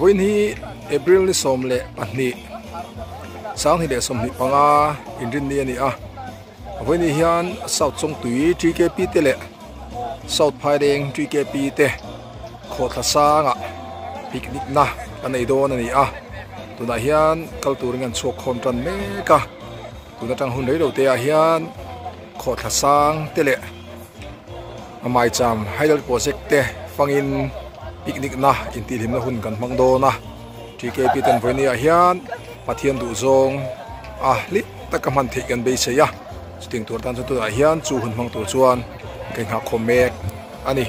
voi ni April ni som le pahni sang hi le som ni panga indin ni ani a voi ni hian south chong tui TKP te le south phaireng TKP te khotla sanga picnic na anei don ani a tuna hian kaltur ngan chok khom tan me ka tuna tang hun rei lo te a hian khotla sang te le amai cham haidal project te fangin picnic na inti him na hun kan mang do na TKP ten voi ni a hian pathian du zong a li takaman the kan be se ya sting tur tan chu a hian chu hun mang tur chuan keng ha khom mek ani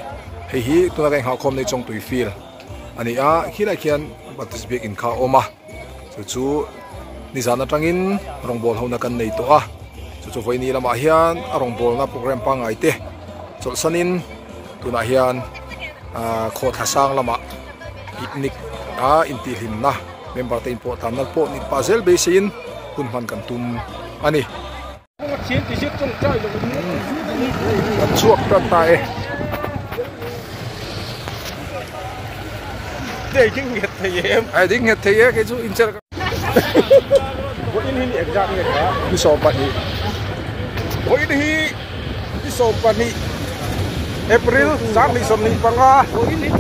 hei hi tuna keng ha khom nei chong tui fil ani a khila khian batis bek in kha oma chu ni zana tangin rongbol hona kan nei to a chu voi ni lama hian arong bol na program pa ngai te chol sanin tuna hian kho thasang lama picnic a inti him na member te important na po ni puzzle basin hun man kan tum ani kan chuak ta tai đây chính nghiệp thầy em ai ding het thei ke chu in cher có in hình exam này cả ni so pa ni có in hi đi sôm pani April sáng đi sôm đi panga có in hình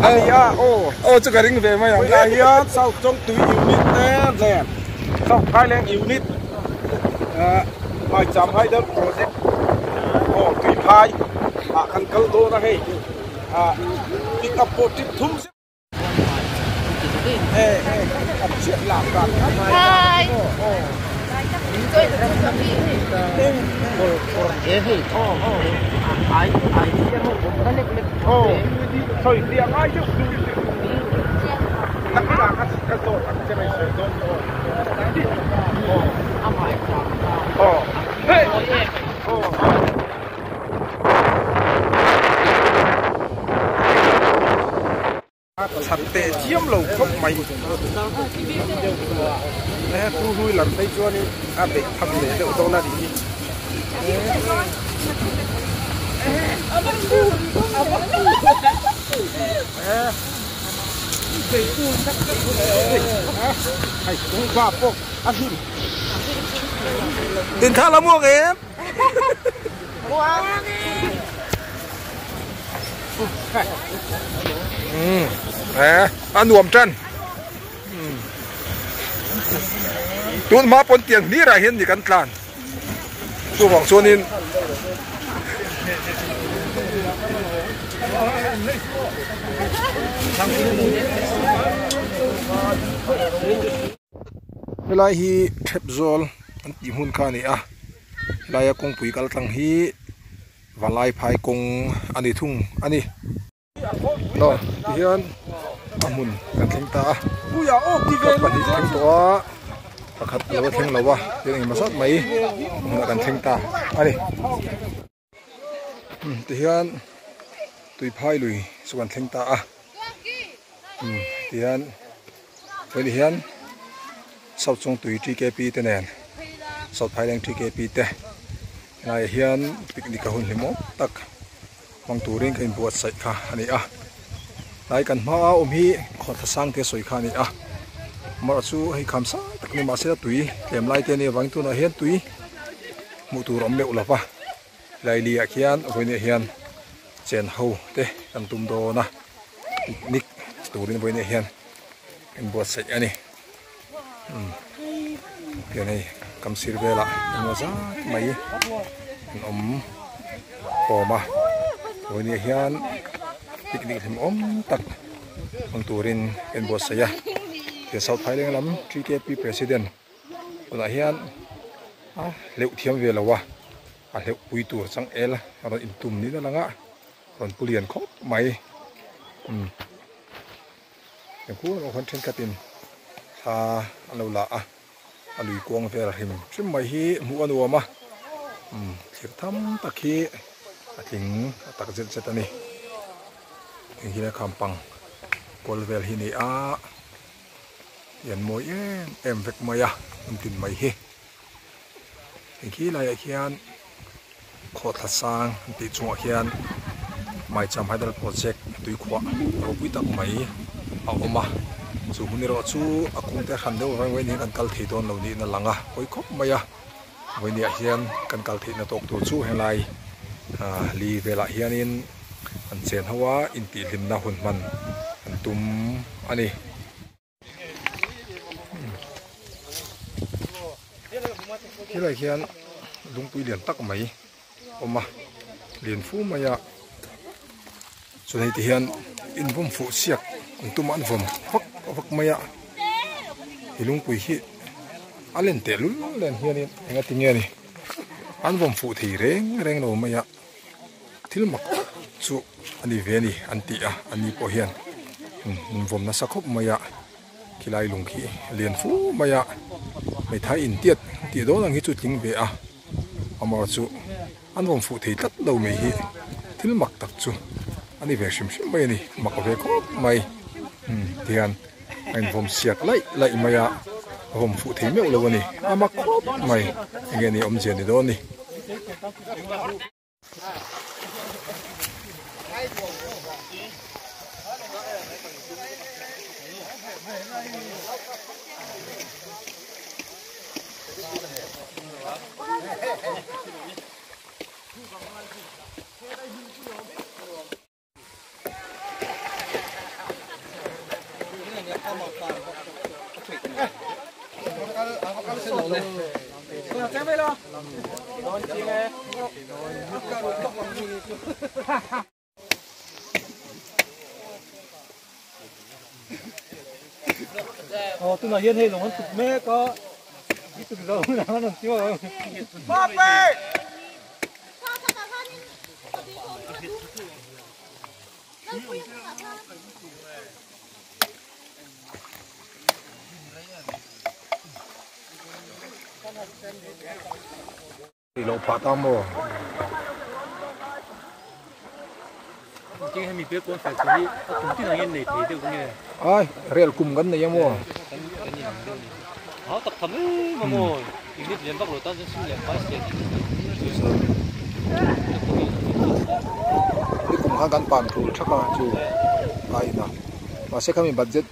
đây à ô chu ka ring ve ma yang là hiền sau trong túi unit nè rèn sau hai lên unit mai chấm hai đơn project tùy phai khăn câu đô na hay pick up một chiếc thúng chuyện làm cả hai tôi được chuẩn bị thôi tiếng ai chứ các cái tổ cái này sẽ thật tệ chiếm lầu không mày nè tu hui làm tay cho đi để thầm để đậu đâu là gì hay cũng qua phố ăn hin tin tha la mua em ăn nuông chân tuôn má pon tiền ní ra hiền gì căn tlan tu vòng xuân in lai hi thep zol an ti hun kha ni a lai kong pui kal tlang hi valai phai kong ani thung ani no hian amun kan theng ta buya o ki ve pani theng to pakhat lo theng lawa yang masat mai mun kan theng ta ani ti hian tui phai lui sukan theng ta a ti hian poi hian sau chung tui TKP te nen sau phai leng TKP te nai hian picnic ka hun himo tak mang turing kain buat sai kha ani a lai kan ma hi khot sang te soi kha ni a mar chu hei kham sa tak ni ma se tui lem lai te ni wang tu na hian tui mu tu rom le ulapa lai li a khian voi ne hian chen ho te kan tum do na picnic turin voi ne hian kan buat sai ani cái này cầm sir về lại nó giá mấy ống bò mà rồi này hiền picnic thêm ống tắc bằng turin bên bờ sài thì sau thái lên lắm TKP president rồi hiền liệu thiam về là wa liệu bùi tủa sang el rồi in tùm ní là ngã còn pulian khóc mấy cái cú nó còn trên cái tiền tha lâu lạ alui kuang ve rahim trim mai hi mu anu ma thir tham takhi athing tak jet jet ani hi la khampang kol vel hi ni a yan moi em vek maya tin mai hi khi lai khian khot hasang ti chu khian mai cham haidal project tui khwa ro pui tak mai oma chu muniro chu akung te khan deuh rang wen kan kal thei don lo ni na langa koi khop maya voinia hian kan kal thei na tok tu chu helai li vela hianin an chen hawa in ti lim na hun man an tum ani hilai hian lungpui lian tak mai oma lian fu maya chunai ti hian in vom fu siak tum an vom vak maya hilungpui hi alen te lul len hianin enga tinge ni an vom fu thei reng lo maya thil mak chu ani veni anti a ani po hian vom na sakhop maya khilai lungki lian fu maya mai thai in tiat ti do lang hi chu tling ve a amar chu an vom fu thei tat lo mai hi thil mak tak chu ani ve shim shim mai ni mak ve ko mai tian an vom siak lai maya vom fu thei meu lo ni ama khop mai nge ni om jen ni do ni tôi nói hiện hay là tụt mẹ có đi tụt đâu nào nó chưa ba đi lộ phá tam mồ chỉ hay mình biết con phải cái gì cũng tin là nhân này thì được nghe ai real cùng gần này mồ họ tập thầm ấy mà mồ những cái chuyện bắt đầu tao sẽ xin liền phải xin đi cùng hàng gan pan thu chắc là chú ai na mà sẽ kami budget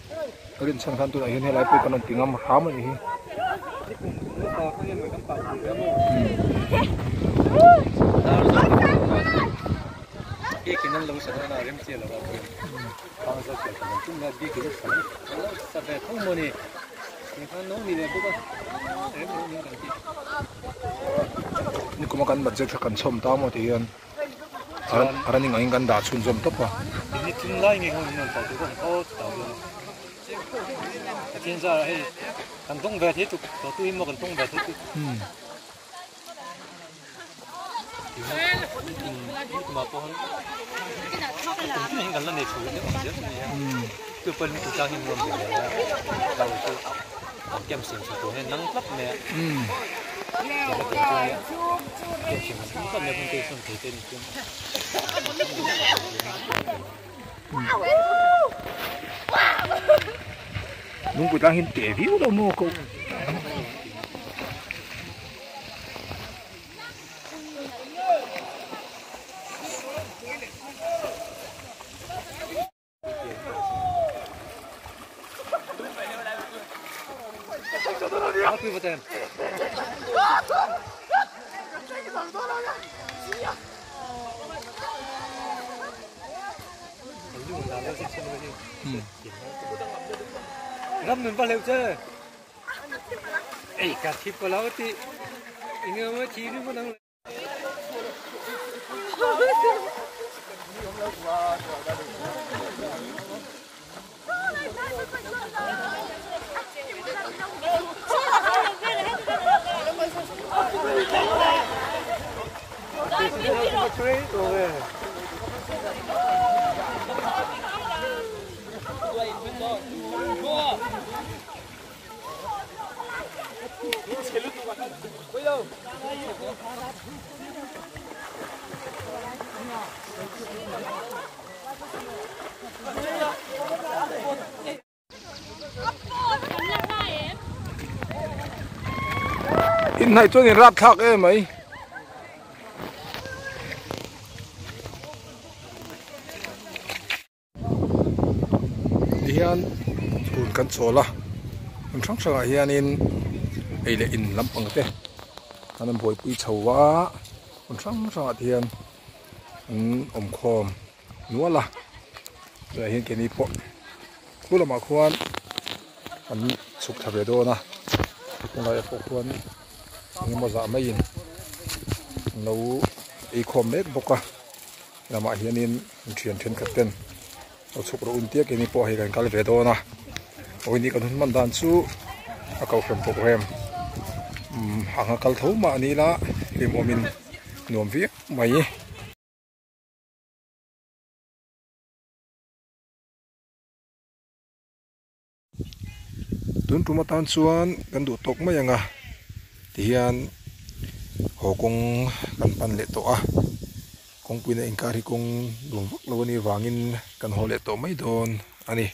rin sang kan tu na hin helai pe kan tingam ham ni hi cái năng lượng sản xuất làm gì là bao nhiêu, bao nhiêu cái sản phẩm chúng ta biết cái sản phẩm, sản phẩm không mua này, người ta nấu mì này cũng có, em nấu những cái gì, ni kuma kan budget kan som ta mo ti yan aran ning ang ganda chun som top pa ini chun lai ngai ngon ngon tao tu con có tao tu, hiện giờ hay cần tông về thế tu, tao tu im mà cần tông về thế tu. Mà con cũng hình gần là này chủ yếu nhất này từ phần từ trang hình luôn để đầu tư kem xịn số này nắng lấp nè kem xịn cũng cần là công ty xong thì tên đúng của ta hiện tệ view đâu mua cô Happy with them. Ngâm mình vào liệu chứ? Ê, cả thịt vào lâu thì nghe mà chỉ nó đang in này cho nên rap thắc em ấy ni hian phun kan chola an thang thang hian in eile in lampang te an boi pui chowa an thang thang hian om khom nuala rồi hiện cái này po cú là mà khoan anh sụp thà về đó na cũng là po khoan nhưng mà giá mấy in nấu ý khom đấy bốc à là mà hiện in chuyển chuyển cắt tên nó sụp rồi tiếc cái này po hay cái về đó na ôi này còn mình đàn su à cầu phèm po em hàng cal thấu mà này là tìm ôm mình nuông viết mày tuần trung matan chuan kan du tok mai anga ti hian ho kong kan pan le to a kong puina inkari kong lungvak lo ni wangin kan ho le to mai don ani